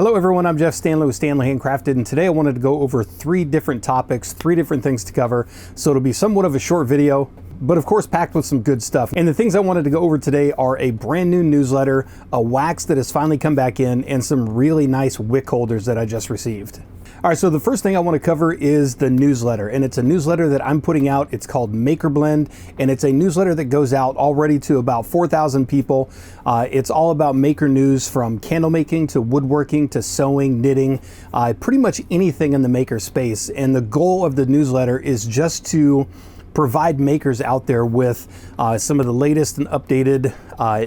Hello everyone, I'm Jeff Standley with Standley Handcrafted, and today I wanted to go over 3 different topics, 3 different things to cover. So it'll be somewhat of a short video, but of course packed with some good stuff. And the things I wanted to go over today are a brand new newsletter, a wax that has finally come back in, and some really nice wick holders that I just received. All right, so the first thing I want to cover is the newsletter, and it's a newsletter that I'm putting out. It's called Maker Blend, and it's a newsletter that goes out already to about 4,000 people. It's all about maker news, from candle making to woodworking to sewing, knitting, pretty much anything in the maker space. And the goal of the newsletter is just to provide makers out there with some of the latest and updated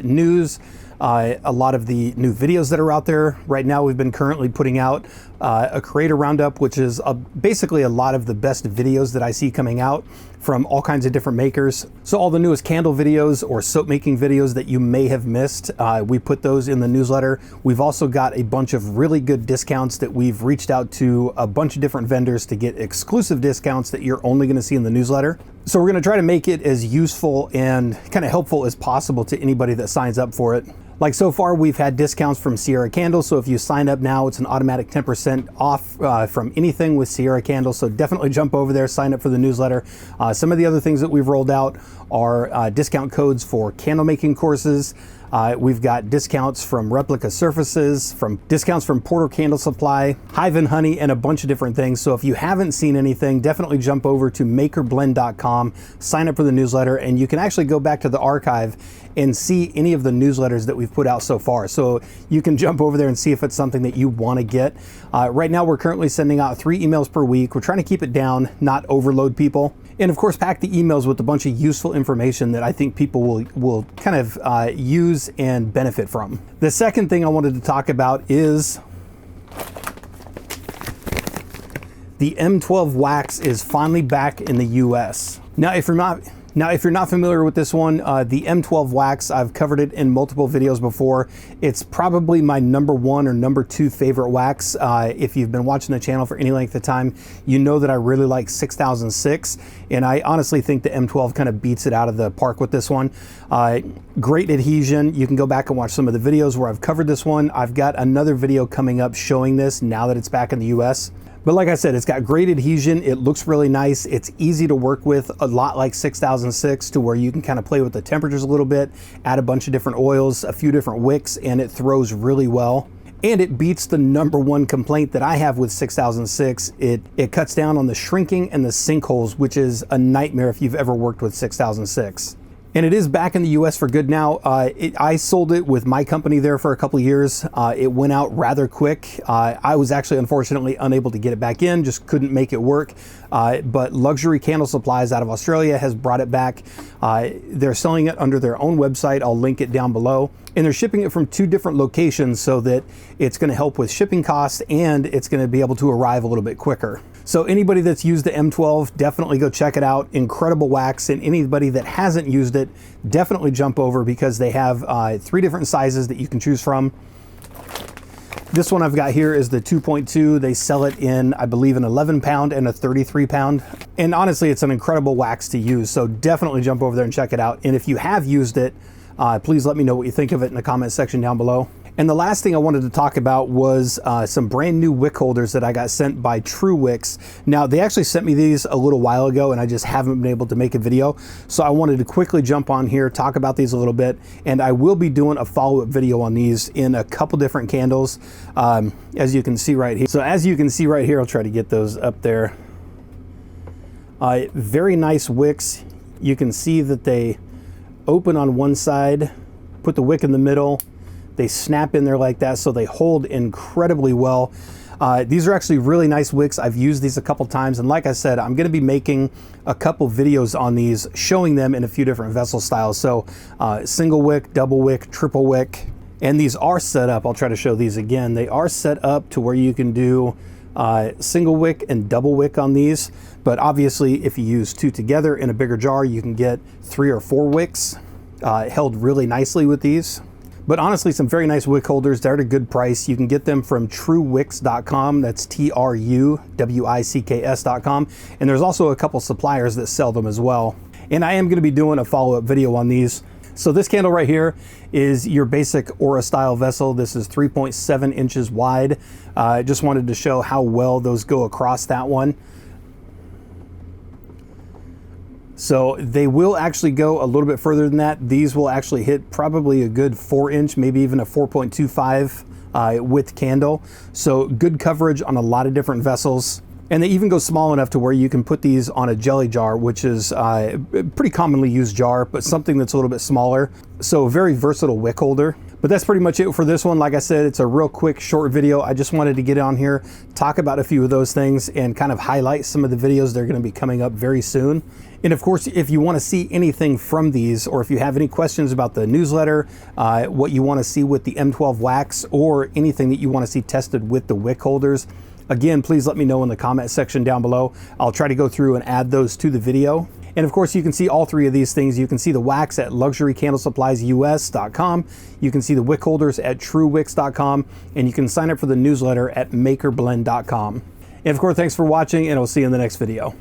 news, a lot of the new videos that are out there. Right now we've been currently putting out a creator roundup, which is basically a lot of the best videos that I see coming out from all kinds of different makers. So all the newest candle videos or soap making videos that you may have missed, we put those in the newsletter. We've also got a bunch of really good discounts that we've reached out to a bunch of different vendors to get exclusive discounts that you're only going to see in the newsletter. So we're going to try to make it as useful and kind of helpful as possible to anybody that signs up for it. Like so far, we've had discounts from Sierra Candles, so if you sign up now, it's an automatic 10% off from anything with Sierra Candles, so definitely jump over there, sign up for the newsletter. Some of the other things that we've rolled out are discount codes for candle making courses. We've got discounts from Replica Surfaces, discounts from Porter Candle Supply, Hive and Honey, and a bunch of different things. So if you haven't seen anything, definitely jump over to makerblend.com, sign up for the newsletter, and you can actually go back to the archive and see any of the newsletters that we've put out so far. So you can jump over there and see if it's something that you want to get. Right now, we're currently sending out 3 emails per week. We're trying to keep it down, not overload people. And of course, pack the emails with a bunch of useful information that I think people will kind of use and benefit from. The second thing I wanted to talk about is the M12 Wax is finally back in the US. Now, if you're not familiar with this one, the M12 Wax, I've covered it in multiple videos before. It's probably my #1 or #2 favorite wax. If you've been watching the channel for any length of time, you know that I really like 6006, and I honestly think the M12 kind of beats it out of the park with this one. Great adhesion. You can go back and watch some of the videos where I've covered this one. I've got another video coming up showing this now that it's back in the US. But like I said, it's got great adhesion. It looks really nice. It's easy to work with, a lot like 6006, to where you can kind of play with the temperatures a little bit, add a bunch of different oils, a few different wicks, and it throws really well. And it beats the #1 complaint that I have with 6006. It cuts down on the shrinking and the sinkholes, which is a nightmare if you've ever worked with 6006. And it is back in the US for good now. I sold it with my company there for a couple of years. It went out rather quick. I was actually unfortunately unable to get it back in, just couldn't make it work. But Luxury Candle Supplies out of Australia has brought it back. They're selling it under their own website. I'll link it down below. And they're shipping it from 2 different locations so that it's going to help with shipping costs, and it's going to be able to arrive a little bit quicker. So anybody that's used the M12, definitely go check it out. Incredible wax. And anybody that hasn't used it, definitely jump over, because they have 3 different sizes that you can choose from. This one I've got here is the 2.2. They sell it in, I believe, an 11 pound and a 33 pound. And honestly, it's an incredible wax to use. So definitely jump over there and check it out. And if you have used it, please let me know what you think of it in the comment section down below. And the last thing I wanted to talk about was some brand new wick holders that I got sent by True Wicks. Now, they actually sent me these a little while ago, and I just haven't been able to make a video. So I wanted to quickly jump on here, talk about these a little bit, and I will be doing a follow-up video on these in a couple different candles, as you can see right here. So as you can see right here, I'll try to get those up there. Very nice wicks. You can see that they open on one side, put the wick in the middle. They snap in there like that, so they hold incredibly well. These are actually really nice wicks. I've used these a couple times, and like I said, I'm going to be making a couple videos on these, showing them in a few different vessel styles. So single wick, double wick, triple wick, and these are set up. I'll try to show these again. They are set up to where you can do single wick and double wick on these, but obviously if you use 2 together in a bigger jar, you can get 3 or 4 wicks held really nicely with these. But honestly, some very nice wick holders. They're at a good price. You can get them from truewicks.com. That's TRUWICKS.com. And there's also a couple suppliers that sell them as well. And I am going to be doing a follow-up video on these. So this candle right here is your basic Aura style vessel. This is 3.7 inches wide. I just wanted to show how well those go across that one. So they will actually go a little bit further than that. These will actually hit probably a good 4-inch, maybe even a 4.25 width candle. So good coverage on a lot of different vessels. And they even go small enough to where you can put these on a jelly jar, which is a pretty commonly used jar, but something that's a little bit smaller. So very versatile wick holder. But that's pretty much it for this one. Like I said, it's a real quick, short video. I just wanted to get on here, talk about a few of those things, and kind of highlight some of the videos that are going to be coming up very soon. And of course, if you want to see anything from these, or if you have any questions about the newsletter, what you want to see with the M12 Wax, or anything that you want to see tested with the wick holders, again, please let me know in the comment section down below. I'll try to go through and add those to the video. And of course, you can see all three of these things. You can see the wax at luxurycandlesuppliesus.com. You can see the wick holders at truewicks.com. And you can sign up for the newsletter at makerblend.com. And of course, thanks for watching, and I'll see you in the next video.